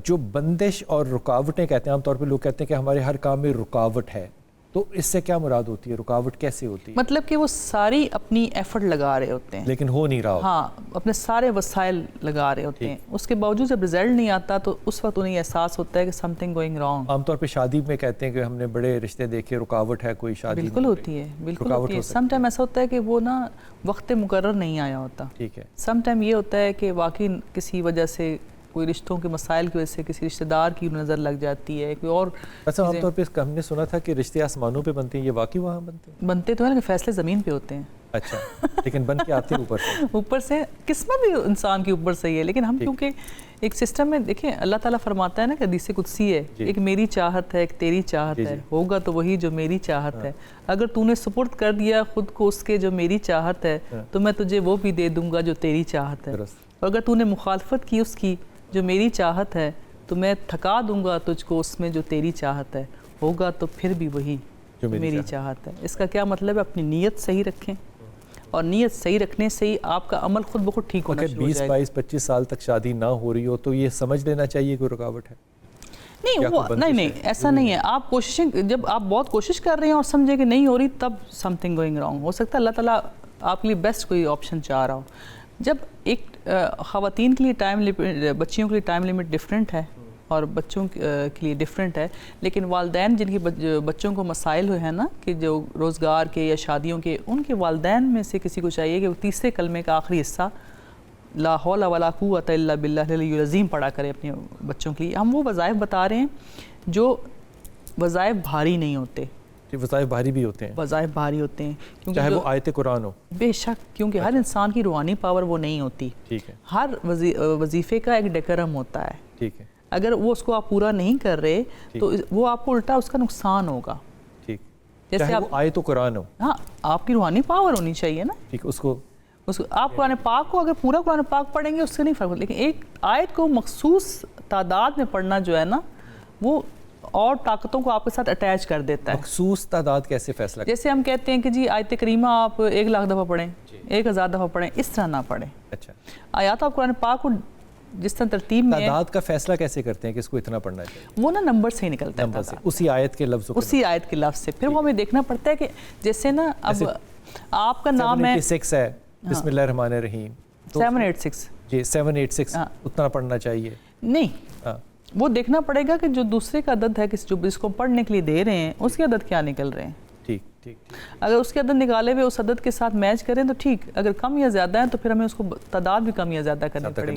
جو بندش اور رکاوٹیں کہتے ہیں، عام طور پہ لوگ کہتے ہیں کہ ہمارے ہر کام میں رکاوٹ ہے، تو اس سے کیا مراد ہوتی ہے؟ رکاوٹ کیسے ہوتی ہے؟ مطلب کہ وہ ساری اپنی ایفرٹ لگا رہے ہوتے ہیں لیکن ہو نہیں رہا ہوتا. ہاں، اپنے سارے وسائل لگا رہے ہوتے ہیں، اس کے باوجود جب رزلٹ نہیں آتا تو اس وقت انہیں احساس ہوتا ہے کہ سم تھنگ گوئنگ رانگ. عام طور پہ شادی میں کہتے ہیں کہ ہم نے بڑے رشتے دیکھے، رکاوٹ ہے کوئی شادی. بالکل ہوتی ہے، بالکل ہوتی ہے. سم ٹائم ایسا ہوتا ہے کہ وہ نا وقت مقرر نہیں آیا ہوتا. ٹھیک ہے. سم ٹائم یہ ہوتا ہے کہ واقعی کسی وجہ سے، کوئی رشتوں کے مسائل کی وجہ سے کسی رشتہ دار کی نظر لگ جاتی ہے، کوئی اور. اچھا، عام طور پہ ہم نے سنا تھا کہ رشتے آسمانوں پہ بنتے ہیں، یہ واقعی وہاں بنتے ہیں؟ بنتے تو ہیں لیکن فیصلے زمین پہ ہوتے ہیں. اچھا، لیکن بن کے آتے ہیں اوپر سے. اوپر سے قسمت بھی انسان کی اوپر سے ہی ہے، لیکن ہم کیونکہ ایک سسٹم میں دیکھیں اللہ تعالیٰ فرماتا ہے نا کہ حدیث قدسی ہے، ایک میری چاہت ہے، ایک تیری چاہت ہے، ہوگا تو وہی جو میری چاہت ہے. اگر تو نے سپرد کر دیا خود کو اس کے جو میری چاہت ہے تو میں تجھے وہ بھی دے دوں گا جو تیری چاہت ہے. اور اگر تو نے مخالفت کی اس کی جو میری چاہت ہے تو میں تھکا دوں گا تجھ کو اس میں جو تیری چاہت ہے. ہوگا تو پھر بھی وہی جو میری چاہت ہے. اس کا کیا مطلب ہے؟ اپنی نیت صحیح رکھیں، اور نیت صحیح رکھنے سے ہی آپ کا عمل خود بخود ٹھیک ہونا شروع ہو جائے گا. اگر 20 22 25 سال تک شادی نہ ہو رہی ہو تو یہ سمجھ لینا چاہیے کوئی رکاوٹ ہے؟ نہیں ایسا نہیں ہے. آپ کوششیں، جب آپ بہت کوشش کر رہے ہیں اور سمجھے کہ نہیں ہو رہی تب سم تھنگ گوئنگ رانگ. ہو سکتا ہے اللہ تعالیٰ آپ کے لیے بیسٹ کوئی آپشن چاہ رہا ہو. جب ایک خواتین کے لیے ٹائم لمٹ، بچیوں کے لیے ٹائم لمٹ ڈفرینٹ ہے اور بچوں کے لیے ڈفرینٹ ہے، لیکن والدین جن کی بچوں کو مسائل ہوئے ہیں نا کہ جو روزگار کے یا شادیوں کے، ان کے والدین میں سے کسی کو چاہیے کہ وہ تیسرے کلمے کا آخری حصہ لا حول ولا قوۃ الا باللہ العلی العظیم پڑھا کرے اپنے بچوں کے لیے. ہم وہ وظائف بتا رہے ہیں جو وظائف بھاری نہیں ہوتے. وظائف بھاری بھی ہوتے ہیں، وظائف بھاری ہوتے ہیں چاہے وہ آیت قرآن ہو. بے شک، کیونکہ ہر انسان کی روحانی پاور وہ نہیں ہوتی. ٹھیک ہے. ہر وظیفے کا ایک ڈیکرم ہوتا ہے. ٹھیک ہے. اگر وہ اس کو آپ پورا نہیں کر رہے تو وہ آپ کو الٹا اس کا نقصان ہوگا. ٹھیک. جیسے چاہے وہ آیت قرآن ہو. ہاں، آپ کی روحانی پاور ہونی چاہیے نا. ٹھیک. اس کو آپ قرآن پاک کو اگر پورا قرآن پاک پڑھیں گے اس سے نہیں فرق ہوتا، لیکن ایک آیت کو مخصوص تعداد میں پڑھنا جو ہے نا وہ اور طاقتوں کو آپ کے ساتھ اٹیچ کر دیتا ہے. مخصوص تعداد کیسے فیصلہ؟ جیسے ہم کہتے ہیں کہ جی آیت کریمہ آپ 1,00,000 دفعہ پڑھیں، 1,000 دفعہ پڑھیں، اس طرح نہ پڑھیں. اچھا. آیات آپ قرآن پاک کو جس طرح ترتیب میں، تعداد کا فیصلہ کیسے کرتے ہیں کہ اس کو اتنا پڑھنا چاہیے؟ وہ نا نمبر سے ہی نکلتا ہے. نمبر سے، اسی آیت کے لفظ، اسی آیت کے لفظ سے. پھر وہ ہمیں دیکھنا پڑتا ہے کہ جیسے نا اب آپ کا نام ہے 786 ہے، بسم اللہ الرحمن الرحیم، 786 جی 786 اتنا پڑھنا چاہیے. نہیں، وہ دیکھنا پڑے گا کہ جو دوسرے کا عدد ہے جس کو پڑھنے کے لیے دے رہے ہیں اس کے عدد کیا نکل رہے ہیں. ٹھیک ٹھیک. اگر اس کے عدد نکالے ہوئے اس عدد کے ساتھ میچ کریں تو ٹھیک، اگر کم یا زیادہ ہیں تو پھر ہمیں اس کو تعداد بھی کم یا زیادہ کرنی پڑے گی.